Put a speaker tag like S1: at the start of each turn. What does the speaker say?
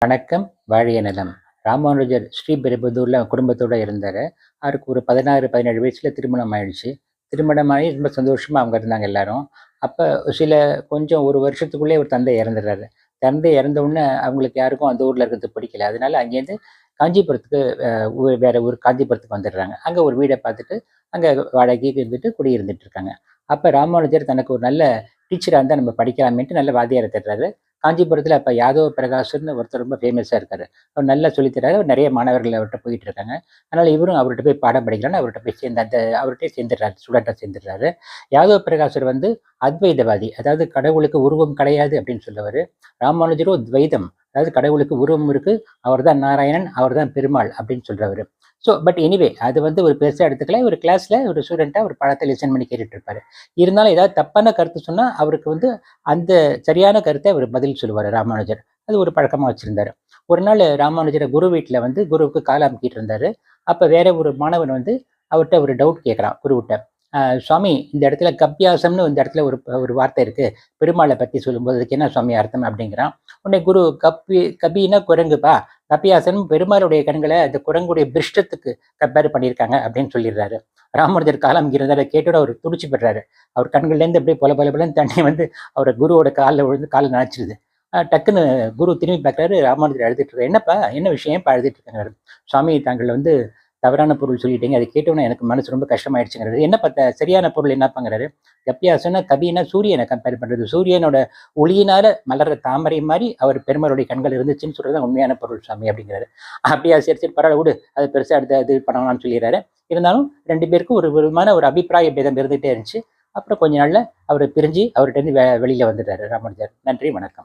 S1: வணக்கம், வாழிய நலம். ராமானுஜர் ஸ்ரீபெரும்புதூர்ல குடும்பத்தோட இருந்தாரு. அவருக்கு ஒரு 16, 17 வயசுல திருமணம் ஆயிடுச்சு. திருமணமாகி ரொம்ப சந்தோஷமா அவங்க இருந்தாங்க எல்லாரும். அப்ப சில கொஞ்சம் 1 வருஷத்துக்குள்ளே ஒரு தந்தை இறந்துடுறாரு. தந்தை இறந்த உடனே அவங்களுக்கு யாருக்கும் அந்த ஊர்ல இருக்கிறது பிடிக்கல. அதனால அங்கேருந்து காஞ்சிபுரத்துக்கு வேற ஊர் காஞ்சிபுரத்துக்கு வந்துடுறாங்க. அங்க ஒரு வீட பார்த்துட்டு, அங்க வாடகைக்கு இருந்துட்டு குடியிருந்துட்டு இருக்காங்க. அப்ப ராமானுஜர் தனக்கு ஒரு நல்ல டீச்சரா இருந்தா நம்ம படிக்கலாமேன்ட்டு நல்ல வாத்தியார தேடுறாரு. காஞ்சிபுரத்துல அப்ப யாதவ பிரகாஷ்ன்னு ஒருத்தர் ரொம்ப ஃபேமஸா இருக்காரு. அவர் நல்லா சொல்லித் தர்றாரு. நெறைய மாணவர்கள் அவர்ட்ட போயிட்டு இருக்காங்க. அதனால இவரும் அவர்ட்ட போய் பாடம் படிக்கலாம்ன்னு அவர்ட்ட போய் சேர்ந்து அவர்ட்டயே சேர்ந்துடுறாரு. ஸ்டூடெண்ட்டா சேர்ந்துடுறாரு. யாதவ பிரகாஷர் வந்து அத்வைதவாதி. அதாவது கடவுளுக்கு உருவம் கிடையாது அப்படின்னு சொல்லுவாரு. ராமானுஜரும் துவைதம். அதாவது கடவுளுக்கு உருவம் இருக்கு. அவர்தான் நாராயணன், அவர்தான் பெருமாள் அப்படின்னு சொல்றவரு. பட் எனிவே அது வந்து ஒரு பெருசா எடுத்துக்கல. ஒரு கிளாஸ்ல ஒரு ஸ்டூடெண்ட்டா ஒரு பாடத்தை லிசன் பண்ணி கேட்டுட்டு இருப்பாரு. இருந்தாலும் ஏதாவது தப்பான கருத்து சொன்னா அவருக்கு வந்து அந்த சரியான கருத்தை அவர் பதில் சொல்லுவாரு ராமானுஜர். அது ஒரு பழக்கமா வச்சிருந்தாரு. ஒரு நாள் ராமானுஜர குரு வீட்ல வந்து குருவுக்கு கால் அமுக்கிட்டு இருந்தாரு. அப்ப வேற ஒரு மாணவன் வந்து அவர்ட்ட ஒரு டவுட் கேட்கிறான் குருவுட்ட. சுவாமி இந்த இடத்துல கப்பியாசம்னு இந்த இடத்துல ஒரு ஒரு வார்த்தை இருக்கு. பெருமாளை பத்தி சொல்லும்போது அதுக்கு என்ன சுவாமி அர்த்தம் அப்படிங்கிறான். உடனே குரு கபின்னா குரங்குப்பா. கப்பியாசனம் பெருமாளுடைய கண்களை அந்த குரங்குடைய பிருஷ்டத்துக்கு கம்பேர் பண்ணியிருக்காங்க அப்படின்னு சொல்லிடுறாரு. ராமானுஜர் காலம் இருந்தாரு கேட்டோட அவர் துடிச்சு பெறாரு. அவர் கண்கள்லேருந்து அப்படியே பொல பொல பொலன்னு தண்ணி வந்து அவரை குருவோட காலில் விழுந்து காலை நனைச்சிருது. டக்குன்னு குரு திரும்பி பார்க்குறாரு. ராமானுஜர் அழுதுட்டு இருக்காரு. என்னப்பா என்ன விஷயம் ஏன்ப்பா அழுதுட்டு இருக்காங்க? சுவாமி தாங்கள் வந்து தவறான பொருள் சொல்லிட்டீங்க. அதை கேட்டோன்னே எனக்கு மனசு ரொம்ப கஷ்டமாயிடுச்சுங்கிறது. என்ன பார்த்தா சரியான பொருள் என்னப்பாங்கிறாரு. கப்பியாசம்னா கபின்னா சூரியனை கம்பேர் பண்றது. சூரியனோட ஒளியினால மலர்ற தாமரை மாதிரி அவர் பெருமாளுடைய கண்கள் இருந்துச்சுன்னு சொல்றது உண்மையான பொருள் சாமி அப்படிங்கிறாரு. அப்படியா சரி சரி பரவாயில்ல விடு. அது பெருசா எடுத்து இது பண்ணலாம்னு சொல்லிடுறாரு. இருந்தாலும் 2 பேருக்கும் ஒரு விதமான ஒரு அபிப்பிராய பேதம் இருந்துகிட்டே இருந்துச்சு. அப்புறம் கொஞ்ச நாள்ல அவர் பிரிஞ்சு அவர்கிட்ட இருந்து வெளியில வந்துட்டாரு ராமானுஜர். நன்றி, வணக்கம்.